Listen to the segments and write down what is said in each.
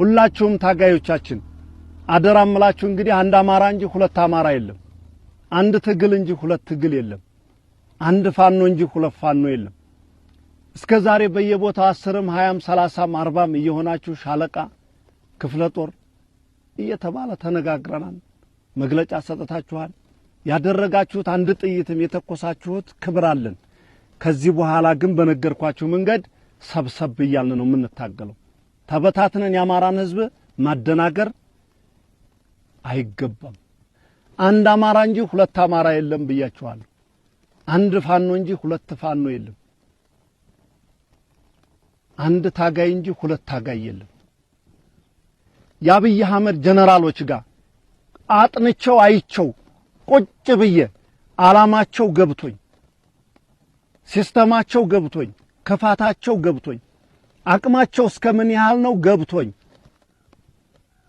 ሁላችሁም ታጋዮቻችን አደራምላችሁ እንግዲህ አንድ አማራ እንጂ ሁለት አማራ የለም። አንድ ትግል እንጂ ሁለት ትግል የለም። አንድ ፋኖ እንጂ ሁለት ፋኖ የለም። እስከዛሬ በየቦታው 10ም 20ም 30ም 40ም እየሆናችሁ ሻለቃ ክፍለ ጦር እየተባለ ተነጋግረናል። መግለጫ ሰጥታችኋል። ያደረጋችሁት አንድ ጥይትም የተኮሳችሁት ክብር አለን። ከዚህ በኋላ ግን በነገርኳችሁ መንገድ ሰብሰብ እያልን ነው የምንታገለው። ተበታትነን የአማራን ህዝብ ማደናገር አይገባም። አንድ አማራ እንጂ ሁለት አማራ የለም ብያችኋለሁ። አንድ ፋኖ እንጂ ሁለት ፋኖ የለም። አንድ ታጋይ እንጂ ሁለት ታጋይ የለም። የአብይ አህመድ ጀነራሎች ጋር አጥንቸው አይቸው ቁጭ ብዬ ዓላማቸው ገብቶኝ ሲስተማቸው ገብቶኝ ከፋታቸው ገብቶኝ አቅማቸው እስከምን ያህል ነው ገብቶኝ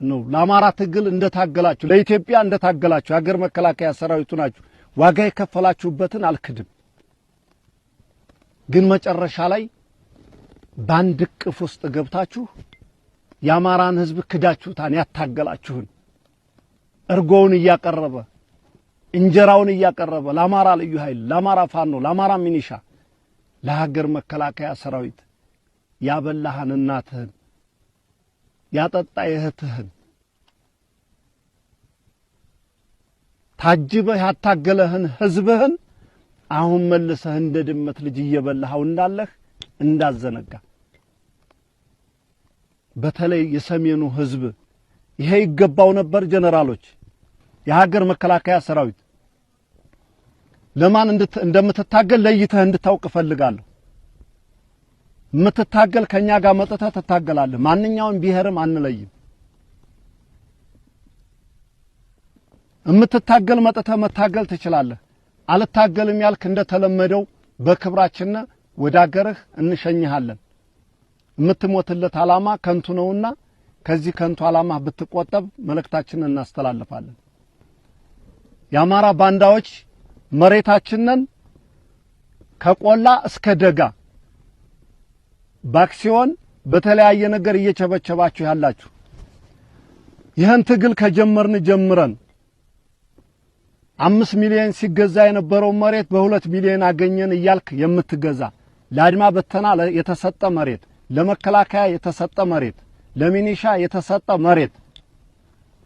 ነው ለአማራ ትግል እንደታገላችሁ ለኢትዮጵያ እንደታገላችሁ ሀገር መከላከያ ሰራዊቱ ናችሁ ዋጋ የከፈላችሁበትን አልክድም። ግን መጨረሻ ላይ ባንድ ቅፍ ውስጥ ገብታችሁ የአማራን ህዝብ ክዳችሁታን ያታገላችሁን እርጎውን እያቀረበ እንጀራውን እያቀረበ ለአማራ ልዩ ኃይል ለአማራ ፋኖ ለአማራ ሚኒሻ ለሀገር መከላከያ ሰራዊት ያበላህን እናትህን ያጠጣ እህትህን ታጅበህ ያታገለህን ህዝብህን አሁን መልሰህ እንደ ድመት ልጅ እየበላኸው እንዳለህ እንዳዘነጋ። በተለይ የሰሜኑ ህዝብ ይሄ ይገባው ነበር። ጀነራሎች የሀገር መከላከያ ሰራዊት ለማን እንደምትታገል ለይተህ እንድታውቅ ፈልጋለሁ። የምትታገል ከኛ ጋር መጥተህ ትታገላለህ። ማንኛውም ብሔርም አንለይም። የምትታገል መጥተህ መታገል ትችላለህ። አልታገልም ያልክ እንደተለመደው በክብራችን ወደ አገርህ እንሸኝሃለን። የምትሞትለት ዓላማ ከንቱ ነውና ከዚህ ከንቱ ዓላማ ብትቆጠብ መልእክታችንን እናስተላልፋለን። የአማራ ባንዳዎች መሬታችንን ከቆላ እስከ ደጋ ባክሲዮን በተለያየ ነገር እየቸበቸባችሁ ያላችሁ ይህን ትግል ከጀመርን ጀምረን 5 ሚሊዮን ሲገዛ የነበረው መሬት በ2 ሚሊዮን አገኘን እያልክ የምትገዛ ለአድማ በተና የተሰጠ መሬት ለመከላከያ የተሰጠ መሬት ለሚኒሻ የተሰጠ መሬት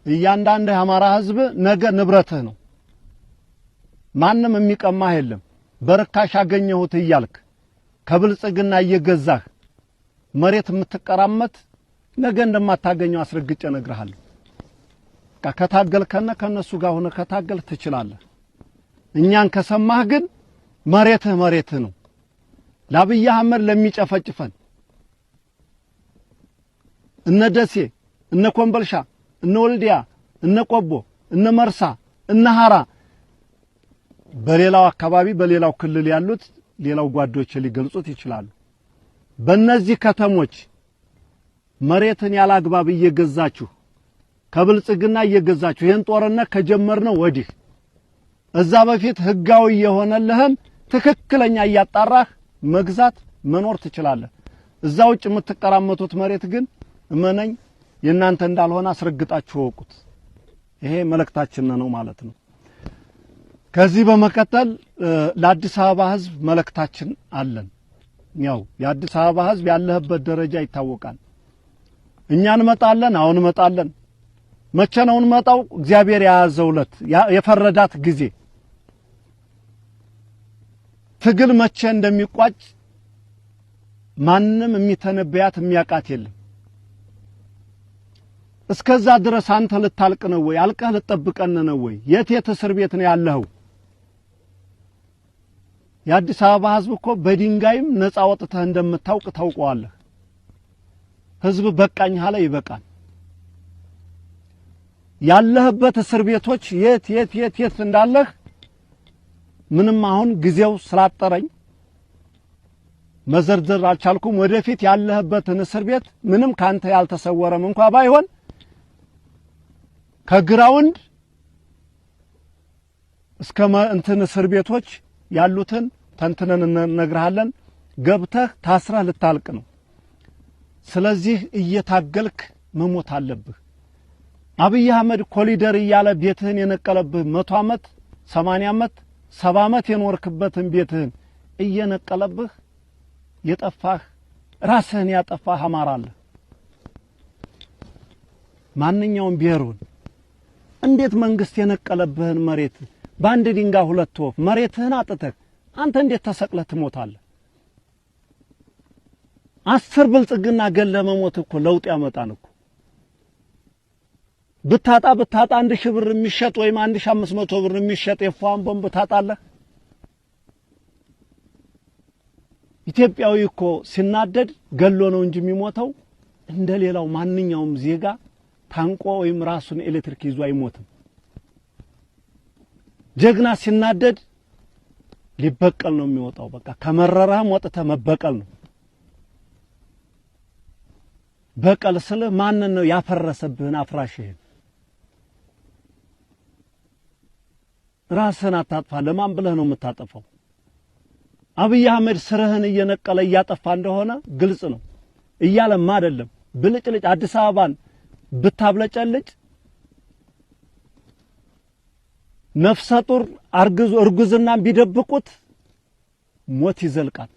እያንዳንዱ የአማራ ህዝብ ነገ ንብረትህ ነው። ማንም የሚቀማህ የለም። በርካሽ አገኘሁት እያልክ ከብልጽግና እየገዛህ መሬት የምትቀራመት ነገ እንደማታገኘው አስረግጬ እነግርሃለሁ። ከታገልከነ ከነሱ ጋር ሆነ ከታገል ትችላለህ። እኛን ከሰማህ ግን መሬትህ ነው። ለአብይ አህመድ ለሚጨፈጭፈን እነ ደሴ እነ ኮምበልሻ እነ ወልዲያ እነ ቆቦ እነ መርሳ እነ ሐራ በሌላው አካባቢ በሌላው ክልል ያሉት ሌላው ጓዶች ሊገልጹት ይችላሉ። በእነዚህ ከተሞች መሬትን ያላግባብ እየገዛችሁ ከብልጽግና እየገዛችሁ ይሄን ጦርነት ከጀመርነው ወዲህ እዛ በፊት ህጋዊ የሆነልህን ትክክለኛ እያጣራህ መግዛት መኖር ትችላለህ። እዛ ውጭ የምትቀራመቱት መሬት ግን እመነኝ የናንተ እንዳልሆነ አስረግጣችሁ ወቁት። ይሄ መልእክታችን ነው ማለት ነው። ከዚህ በመቀጠል ለአዲስ አበባ ህዝብ መልእክታችን አለን። ያው የአዲስ አበባ ህዝብ ያለህበት ደረጃ ይታወቃል። እኛ እንመጣለን፣ አሁን እንመጣለን። መቼ ነው እንመጣው? እግዚአብሔር ያዘውለት የፈረዳት ጊዜ ትግል መቼ እንደሚቋጭ ማንም የሚተነበያት የሚያቃት የለም። እስከዛ ድረስ አንተ ልታልቅ ነው ወይ? አልቀህ ልትጠብቀን ነው ወይ? የት እስር ቤት ነው ያለኸው? የአዲስ አበባ ህዝብ እኮ በድንጋይም ነፃ ወጥተህ እንደምታውቅ ታውቀዋለህ። ህዝብ በቃኝ አለ፣ ይበቃል። ያለህበት እስር ቤቶች የት እንዳለህ ምንም አሁን ጊዜው ስላጠረኝ መዘርዘር አልቻልኩም። ወደፊት ያለህበትን እስር ቤት ምንም ካንተ ያልተሰወረም እንኳን ባይሆን ከግራውንድ እስከ እንትን እስር ቤቶች ያሉትን ተንትነን ነግርሃለን። ገብተህ ታስረህ ልታልቅ ነው። ስለዚህ እየታገልክ መሞት አለብህ። አብይ አህመድ ኮሊደር እያለ ቤትህን የነቀለብህ 100 ዓመት 80 ዓመት 70 ዓመት የኖርክበትን ቤትህን እየነቀለብህ የጠፋህ ራስህን ያጠፋህ አማራ አለ። ማንኛውም ብሔሩን እንዴት መንግስት የነቀለብህን መሬት በአንድ ድንጋይ ሁለት ወፍ መሬትህን አጥተህ አንተ እንዴት ተሰቅለህ ትሞታለህ? 10 ብልጽግና ገለ መሞት እኮ ለውጥ ያመጣን እኮ። ብታጣ 1000 ብር የሚሸጥ ወይም 1500 ብር የሚሸጥ የፏን ቦምብ ታጣለህ? ኢትዮጵያዊ እኮ ሲናደድ ገሎ ነው እንጂ የሚሞተው እንደሌላው ማንኛውም ዜጋ ታንቆ ወይም ራሱን ኤሌክትሪክ ይዞ አይሞትም። ጀግና ሲናደድ ሊበቀል ነው የሚወጣው። በቃ ከመረራም ወጥተ መበቀል ነው። በቀል ስለ ማን ነው ያፈረሰብህን አፍራሽህን? ራስህን አታጥፋ። ለማን ብለህ ነው የምታጠፋው? አብይ አህመድ ስርህን እየነቀለ እያጠፋ እንደሆነ ግልጽ ነው። እያለም አይደለም ብልጭልጭ አዲስ አበባን ብታብለጨልጭ ነፍሰ ጡር እርጉዝናን ቢደብቁት ሞት ይዘልቃል።